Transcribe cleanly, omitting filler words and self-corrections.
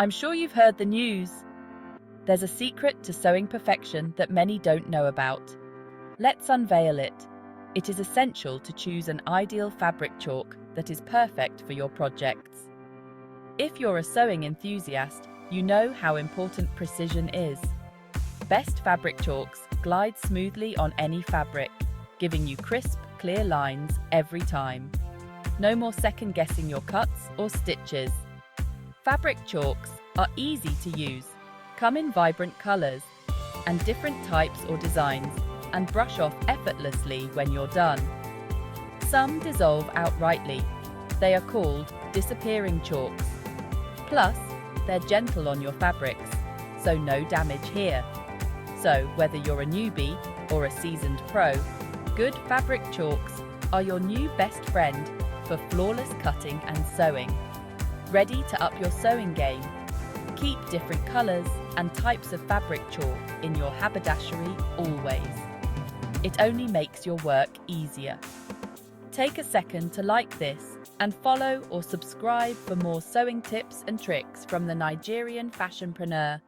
I'm sure you've heard the news. There's a secret to sewing perfection that many don't know about. Let's unveil it. It is essential to choose an ideal fabric chalk that is perfect for your projects. If you're a sewing enthusiast, you know how important precision is. Best fabric chalks glide smoothly on any fabric, giving you crisp, clear lines every time. No more second-guessing your cuts or stitches. Fabric chalks are easy to use, come in vibrant colors and different types or designs, and brush off effortlessly when you're done. Some dissolve outrightly. They are called disappearing chalks. Plus, they're gentle on your fabrics, so no damage here. So, whether you're a newbie or a seasoned pro, good fabric chalks are your new best friend for flawless cutting and sewing. Ready to up your sewing game? Keep different colors and types of fabric chalk in your haberdashery always. It only makes your work easier. Take a second to like this and follow or subscribe for more sewing tips and tricks from the Nigerian fashionpreneur